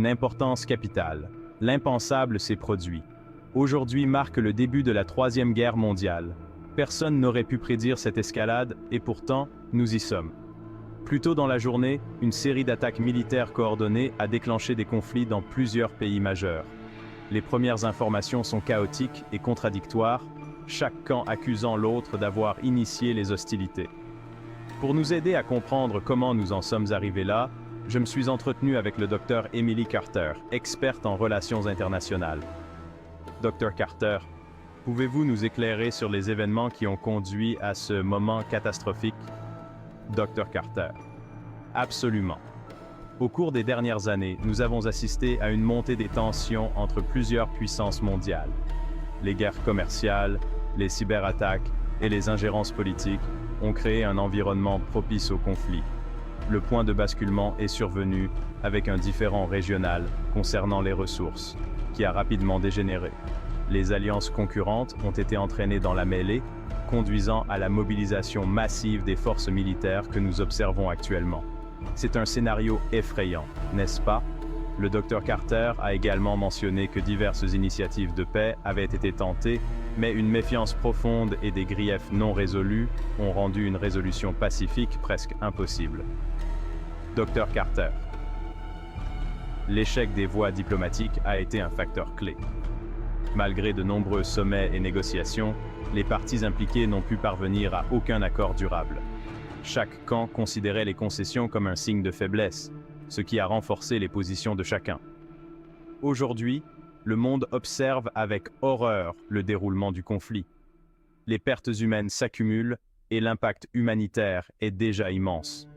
d'une importance capitale. L'impensable s'est produit. Aujourd'hui marque le début de la Troisième Guerre mondiale. Personne n'aurait pu prédire cette escalade, et pourtant, nous y sommes. Plus tôt dans la journée, une série d'attaques militaires coordonnées a déclenché des conflits dans plusieurs pays majeurs. Les premières informations sont chaotiques et contradictoires, chaque camp accusant l'autre d'avoir initié les hostilités. Pour nous aider à comprendre comment nous en sommes arrivés là, je me suis entretenu avec le Dr Emily Carter, experte en relations internationales. Dr Carter, pouvez-vous nous éclairer sur les événements qui ont conduit à ce moment catastrophique? Dr Carter. Absolument. Au cours des dernières années, nous avons assisté à une montée des tensions entre plusieurs puissances mondiales. Les guerres commerciales, les cyberattaques et les ingérences politiques ont créé un environnement propice au conflit. Le point de basculement est survenu avec un différend régional concernant les ressources, qui a rapidement dégénéré. Les alliances concurrentes ont été entraînées dans la mêlée, conduisant à la mobilisation massive des forces militaires que nous observons actuellement. C'est un scénario effrayant, n'est-ce pas? Le Dr Carter a également mentionné que diverses initiatives de paix avaient été tentées, mais une méfiance profonde et des griefs non résolus ont rendu une résolution pacifique presque impossible. Dr Carter. L'échec des voies diplomatiques a été un facteur clé. Malgré de nombreux sommets et négociations, les parties impliquées n'ont pu parvenir à aucun accord durable. Chaque camp considérait les concessions comme un signe de faiblesse, ce qui a renforcé les positions de chacun. Aujourd'hui, le monde observe avec horreur le déroulement du conflit. Les pertes humaines s'accumulent et l'impact humanitaire est déjà immense.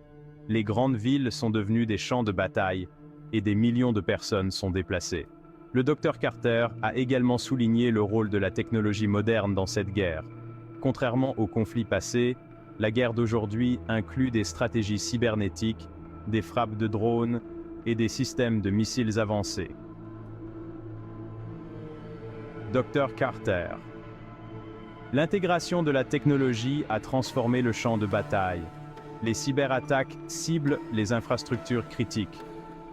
Les grandes villes sont devenues des champs de bataille et des millions de personnes sont déplacées. Le Dr Carter a également souligné le rôle de la technologie moderne dans cette guerre. Contrairement aux conflits passés, la guerre d'aujourd'hui inclut des stratégies cybernétiques, des frappes de drones et des systèmes de missiles avancés. Dr Carter. L'intégration de la technologie a transformé le champ de bataille. Les cyberattaques ciblent les infrastructures critiques,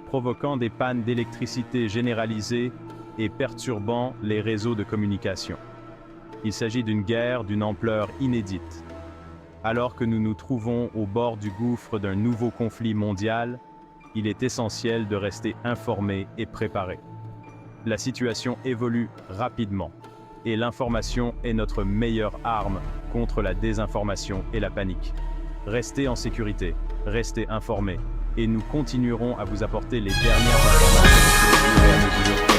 provoquant des pannes d'électricité généralisées et perturbant les réseaux de communication. Il s'agit d'une guerre d'une ampleur inédite. Alors que nous nous trouvons au bord du gouffre d'un nouveau conflit mondial, il est essentiel de rester informé et préparé. La situation évolue rapidement, et l'information est notre meilleure arme contre la désinformation et la panique. Restez en sécurité, restez informés, et nous continuerons à vous apporter les dernières informations au fur et à mesure.